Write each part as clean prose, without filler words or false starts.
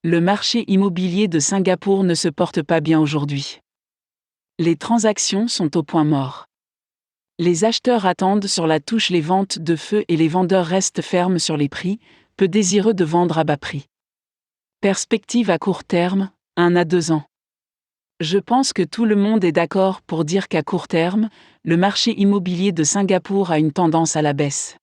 Le marché immobilier de Singapour ne se porte pas bien aujourd'hui. Les transactions sont au point mort. Les acheteurs attendent sur la touche les ventes de feu et les vendeurs restent fermes sur les prix, peu désireux de vendre à bas prix. Perspective à court terme, 1 à 2 ans. Je pense que tout le monde est d'accord pour dire qu'à court terme, le marché immobilier de Singapour a une tendance à la baisse.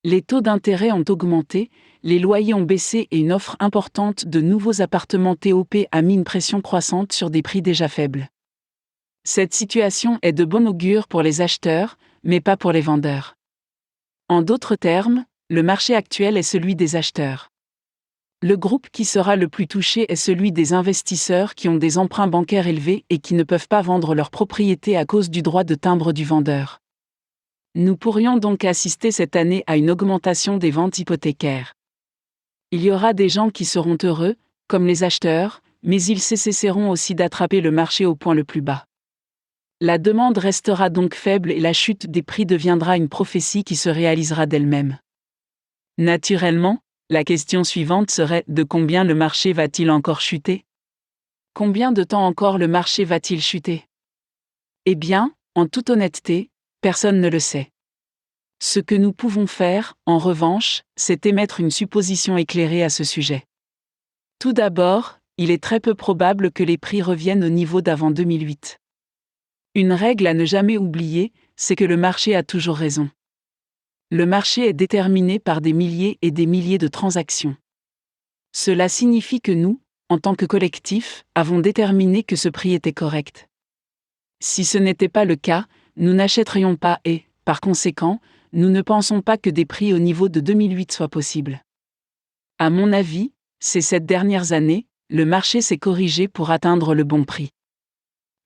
Les taux d'intérêt ont augmenté, les loyers ont baissé et une offre importante de nouveaux appartements TOP a mis une pression croissante sur des prix déjà faibles. Cette situation est de bon augure pour les acheteurs, mais pas pour les vendeurs. En d'autres termes, le marché actuel est celui des acheteurs. Le groupe qui sera le plus touché est celui des investisseurs qui ont des emprunts bancaires élevés et qui ne peuvent pas vendre leur propriété à cause du droit de timbre du vendeur. Nous pourrions donc assister cette année à une augmentation des ventes hypothécaires. Il y aura des gens qui seront heureux, comme les acheteurs, mais ils cesseront aussi d'attraper le marché au point le plus bas. La demande restera donc faible et la chute des prix deviendra une prophétie qui se réalisera d'elle-même. Naturellement, la question suivante serait de combien le marché va-t-il encore chuter ? Combien de temps encore le marché va-t-il chuter ? Eh bien, en toute honnêteté, personne ne le sait. Ce que nous pouvons faire, en revanche, c'est émettre une supposition éclairée à ce sujet. Tout d'abord, il est très peu probable que les prix reviennent au niveau d'avant 2008. Une règle à ne jamais oublier, c'est que le marché a toujours raison. Le marché est déterminé par des milliers et des milliers de transactions. Cela signifie que nous, en tant que collectif, avons déterminé que ce prix était correct. Si ce n'était pas le cas, nous n'achèterions pas et, par conséquent, nous ne pensons pas que des prix au niveau de 2008 soient possibles. À mon avis, ces 7 dernières années, le marché s'est corrigé pour atteindre le bon prix.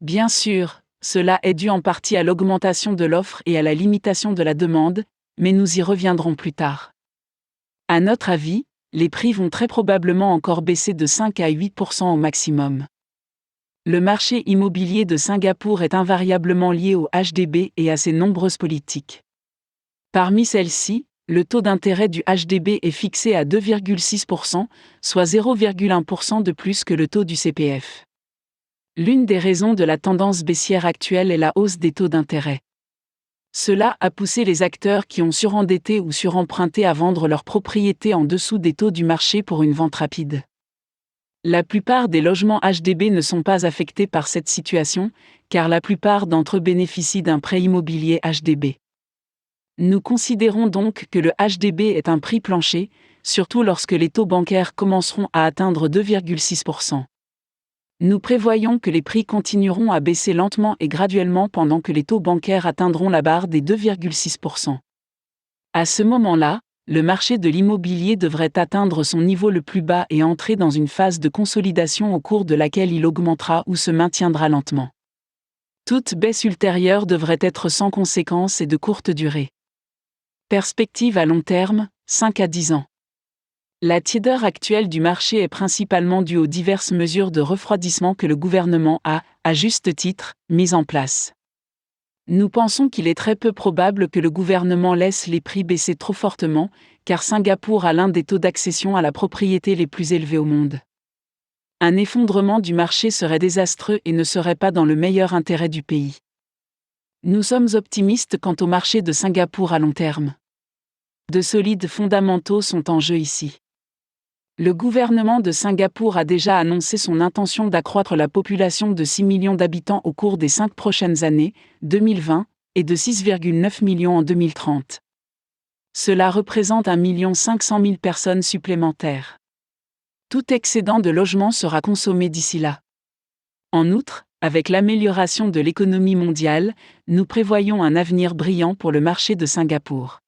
Bien sûr, cela est dû en partie à l'augmentation de l'offre et à la limitation de la demande, mais nous y reviendrons plus tard. À notre avis, les prix vont très probablement encore baisser de 5 à 8% au maximum. Le marché immobilier de Singapour est invariablement lié au HDB et à ses nombreuses politiques. Parmi celles-ci, le taux d'intérêt du HDB est fixé à 2,6%, soit 0,1% de plus que le taux du CPF. L'une des raisons de la tendance baissière actuelle est la hausse des taux d'intérêt. Cela a poussé les acteurs qui ont surendetté ou suremprunté à vendre leurs propriétés en dessous des taux du marché pour une vente rapide. La plupart des logements HDB ne sont pas affectés par cette situation, car la plupart d'entre eux bénéficient d'un prêt immobilier HDB. Nous considérons donc que le HDB est un prix plancher, surtout lorsque les taux bancaires commenceront à atteindre 2,6%. Nous prévoyons que les prix continueront à baisser lentement et graduellement pendant que les taux bancaires atteindront la barre des 2,6%. À ce moment-là, le marché de l'immobilier devrait atteindre son niveau le plus bas et entrer dans une phase de consolidation au cours de laquelle il augmentera ou se maintiendra lentement. Toute baisse ultérieure devrait être sans conséquence et de courte durée. Perspective à long terme, 5 à 10 ans. La tiédeur actuelle du marché est principalement due aux diverses mesures de refroidissement que le gouvernement a, à juste titre, mises en place. Nous pensons qu'il est très peu probable que le gouvernement laisse les prix baisser trop fortement, car Singapour a l'un des taux d'accession à la propriété les plus élevés au monde. Un effondrement du marché serait désastreux et ne serait pas dans le meilleur intérêt du pays. Nous sommes optimistes quant au marché de Singapour à long terme. De solides fondamentaux sont en jeu ici. Le gouvernement de Singapour a déjà annoncé son intention d'accroître la population de 6 millions d'habitants au cours des 5 prochaines années, 2020, et de 6,9 millions en 2030. Cela représente 1 500 000 personnes supplémentaires. Tout excédent de logements sera consommé d'ici là. En outre, avec l'amélioration de l'économie mondiale, nous prévoyons un avenir brillant pour le marché de Singapour.